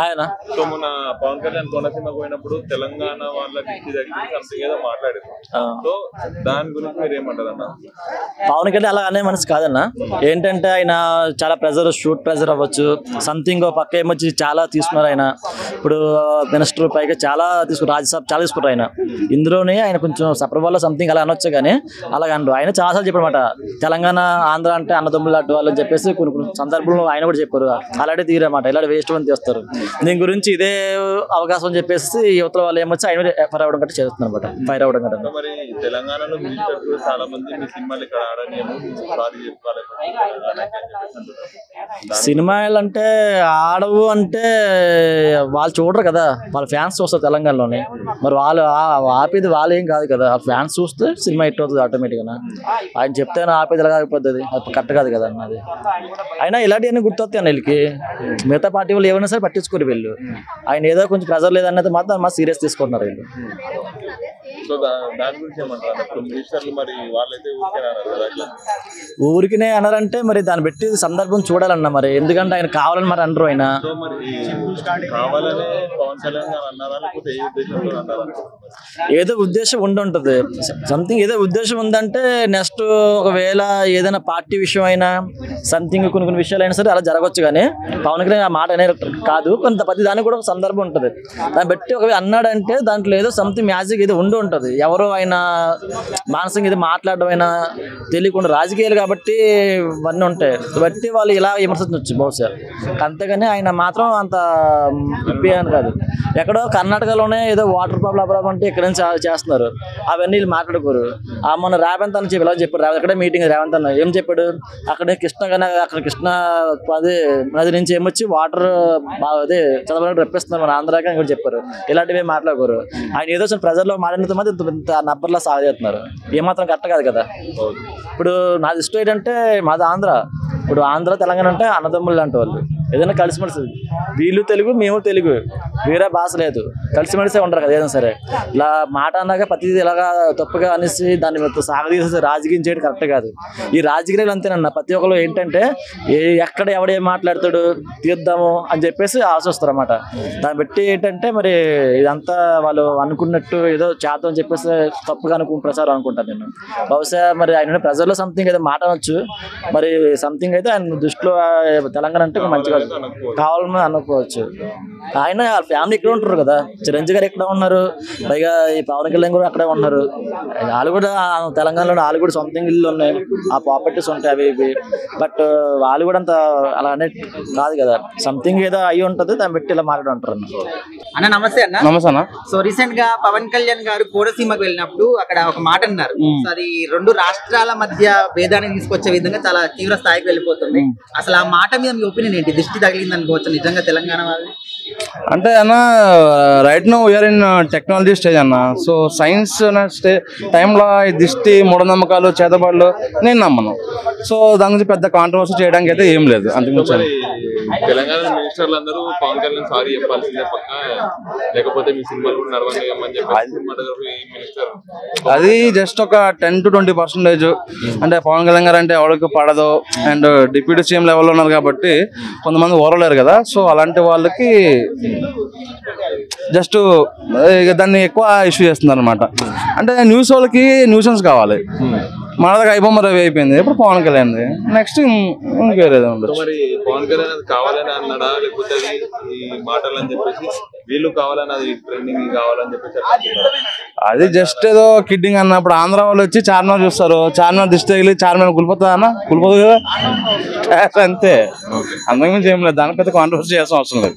ఆయన సో మొన్న పవన్ కళ్యాణ్ కోనసీమకు పోయినప్పుడు తెలంగాణ వాళ్ళకి సంథింగ్ ఏదో మాట్లాడారు. సో దాని గురించి మీరు ఏమంటారు అన్న? పవన్ కళ్యాణ్ అలా అనే మనసు కాదన్న. ఏంటంటే ఆయన చాలా ప్రెజర్, షూట్ ప్రెజర్ అవ్వచ్చు, సంథింగ్ పక్క ఏమొచ్చి చాలా తీసుకున్నారు ఆయన. ఇప్పుడు మినిస్టర్ పైగా చాలా తీసుకున్నారు, రాజ్యసభ చాలా తీసుకున్నారు ఆయన. ఇందులోనే ఆయన కొంచెం సప్రభాలో సంథింగ్ అలా అనొచ్చు, కానీ అలాగ అనరు. ఆయన చాలాసార్లు చెప్పారన్నమాట, తెలంగాణ ఆంధ్ర అంటే అన్నదమ్ములు లాంటి వాళ్ళు అని చెప్పేసి కొన్ని సందర్భంలో ఆయన కూడా చెప్పారు. అలాంటి తీరమాట, ఇలాంటి వేస్ట్ అని చేస్తారు. దీని గురించి ఇదే అవకాశం అని చెప్పేసి యువతల వాళ్ళు ఏమొచ్చి ఆయన ఫైర్ అవ్వడం గట్రా చేస్తున్నారు అనమాట. ఫైర్ అవ్వడం గట్రా. మరి తెలంగాణలో చాలా మంది మీ సినిమాలు ఇక్కడ ఆడని సినిమాలు అంటే ఆడవు అంటే వాళ్ళు చూడరు కదా, వాళ్ళ ఫ్యాన్స్ చూస్తారు తెలంగాణలోనే. మరి వాళ్ళు ఆపేది వాళ్ళు ఏం కాదు కదా, ఫ్యాన్స్ చూస్తే సినిమా హిట్ అవుతుంది ఆటోమేటిక్గా. ఆయన చెప్తే ఆపేది ఎలా ఆగిపోతుంది, అది కరెక్ట్ కాదు కదా అన్నది. అయినా ఇలాంటివన్నీ గుర్తొస్తాయి అన్న వీళ్ళకి. మిగతా పార్టీ వాళ్ళు ఏమైనా సరే పట్టించుకోరు వీళ్ళు. ఆయన ఏదో కొంచెం ప్రెజర్ లేదన్నది మాత్రం మా సీరియస్ తీసుకుంటున్నారు వీళ్ళు. సో దాని గురించి ఏమంటారు మినిస్టర్లు? మరి వాళ్ళైతే ఊరికినే అన్నారంటే మరి దాన్ని పెట్టి సందర్భం చూడాలన్న. మరి ఎందుకంటే ఆయన కావాలని మరి అనరు ఆయన. ఏదో ఉద్దేశం ఉండుంటది, సంథింగ్ ఏదో ఉద్దేశం ఉందంటే నెక్స్ట్ ఒకవేళ ఏదైనా పార్టీ విషయం అయినా సంథింగ్ కొన్ని విషయాలు అయినా సరే అలా జరగవచ్చు. కానీ పవన్ కళ్యాణ్ ఆ మాట అనే కాదు, కొంత ప్రతి దానికి కూడా ఒక సందర్భం ఉంటుంది. దాన్ని బట్టి ఒకవేళ అన్నాడంటే దాంట్లో ఏదో సంథింగ్ మ్యాజిక్ ఏదో ఉండి ఉంటుంది. ఎవరో ఆయన మానసికంగా ఇది మాట్లాడడం అయినా తెలియకుండా, రాజకీయాలు కాబట్టి ఇవన్నీ ఉంటాయి బట్టి వాళ్ళు ఇలా విమర్శించవచ్చు బహుశా. అంతేగాని ఆయన మాత్రం అంత ఇప్పి అని కాదు. ఎక్కడో కర్ణాటకలోనే ఏదో వాటర్ ప్రాబ్లం అంటే ఇక్కడ నుంచి చేస్తున్నారు, అవన్నీ వీళ్ళు మాట్లాడుకోరు. మొన్న రేవంత్ అని చెప్పి ఇలా చెప్పారు, అక్కడే మీటింగ్ రేవంత్ అన్న ఏం చెప్పాడు, అక్కడే అక్కడ కృష్ణ అదే నది నుంచి ఏమొచ్చి వాటర్ అదే చదవడానికి రప్పిస్తున్నారు మన ఆంధ్రాకి అని కూడా చెప్పారు. ఇలాంటివి మాట్లాడుకోరు. ఆయన ఏదో ప్రజల్లో మాట్లాడినంత మంది ఇంత నబ్బర్లా సాగజేస్తున్నారు. ఏమాత్రం కరెక్ట్ కాదు కదా. ఇప్పుడు నా దృష్టి ఏంటంటే మాది ఆంధ్ర. ఇప్పుడు ఆంధ్ర తెలంగాణ అంటే అన్నదమ్ములు లాంటి వాళ్ళు. ఏదైనా కలిసిమెలిసి, వీళ్ళు తెలుగు మేము తెలుగు, వేరే భాష లేదు, కలిసిమెలిసే ఉండరు కదా. ఏదైనా సరే ఇలా మాట అన్నాక ప్రతిదీ ఇలాగా తప్పుగా అనేసి దాన్ని సాగదీసి రాజకీయం చేయడం కరెక్ట్ కాదు. ఈ రాజకీయాలు అంతేనన్న, ప్రతి ఒక్కరు ఏంటంటే ఎక్కడ ఎవడేం మాట్లాడతాడు తీద్దాము అని చెప్పేసి ఆశిస్తారు అన్నమాట. దాన్ని బట్టి ఏంటంటే మరి ఇదంతా వాళ్ళు అనుకున్నట్టు ఏదో చేద్దాం అని చెప్పేసి తప్పుగా ప్రసారం అనుకుంటాను నేను. బహుశా మరి ఆయన ప్రజల్లో సంథింగ్ ఏదో మాట అనొచ్చు, మరి సంథింగ్ అయితే ఆయన దృష్టిలో తెలంగాణ అంటే మంచిగా కావాలని అనుకోవచ్చు. ఆయన ఫ్యామిలీ ఇక్కడ ఉంటారు కదా, చిరంజీవి గారు ఎక్కడ ఉన్నారు, పైగా ఈ పవన్ కళ్యాణ్ కూడా అక్కడే ఉన్నారు. వాళ్ళు కూడా తెలంగాణలో వాళ్ళు కూడా సొంత ఇల్లు ఉన్నాయి, ఆ ప్రాపర్టీస్ ఉంటాయి అవి ఇవి. బట్ వాళ్ళు కూడా అంత అలా అనే కాదు కదా, సంథింగ్ ఏదో అయ్యి ఉంటుంది, దాన్ని బట్టి ఇలా మాట్లాడుంటారు అన్న. నమస్తే అన్న. నమస్తే అన్న. సో రీసెంట్ గా పవన్ కళ్యాణ్ గారు కోనసీమకు వెళ్ళినప్పుడు అక్కడ ఒక మాట అన్నారు, అది రెండు రాష్ట్రాల మధ్య భేదాన్ని తీసుకొచ్చే విధంగా చాలా తీవ్ర స్థాయికి వెళ్ళిపోతుంది. అసలు ఆ మాట మీద మీ ఒపీనియన్ ఏంటి? దిష్టి తగిలింది అనుకోవచ్చు నిజంగా తెలంగాణ వాళ్ళు? అంటే అన్న, right no we are in technology stage అన్న. సో సైన్స్ టైంలో ఈ దిష్టి, మూఢనమ్మకాలు, చేతబడులు నేను నమ్మను. సో దాని గురించి పెద్ద కాంట్రవర్సీ చేయడానికి అయితే ఏం లేదు. అంతకుమించి తెలంగాణ మినిస్టర్లు అందరూ పవన్ కళ్యాణ్ సారీ చెప్పాల్సిందే పక్క, లేకపోతే మీ సినిమాలు కూడా నడవని మినిస్టర్ అది జస్ట్ ఒక 10 to 20%. అంటే పవన్ కళ్యాణ్ గారు అంటే ఎవరికి పడదు, అండ్ డిప్యూటీ సీఎం లెవెల్లో ఉన్నారు కాబట్టి కొంతమంది ఓరలేరు కదా. సో అలాంటి వాళ్ళకి జస్ట్ దాన్ని ఎక్కువ ఇష్యూ చేస్తున్నారు అనమాట. అంటే న్యూస్ వాళ్ళకి న్యూసెన్స్ కావాలి, మన దగ్గర అయిపోయి రవి అయిపోయింది, ఇప్పుడు పవన్ కళ్యాణ్ నెక్స్ట్ ఇంకేదో ఉండదు. మరి పవన్ కళ్యాణ్ అది కావాలని అన్నాడా, లేకపోతే ఈ మాటలు అని చెప్పేసి వీళ్ళు కావాలని, అది ట్రెండింగ్ కావాలని చెప్పేసి అది జస్ట్ ఏదో కిడ్డింగ్ అన్నప్పుడు ఆంధ్ర వాళ్ళు వచ్చి చార్మినార్ చూస్తారు, చార్మినార్ దిష్టి తగిలి చార్మినార్ కులిపోతుందా అన్న? కులిపోదు కదా, అంతే. అంతకుమించి ఏం లేదు, దాని పెద్ద కాంట్రవర్సీ చేయాల్సిన అవసరం లేదు.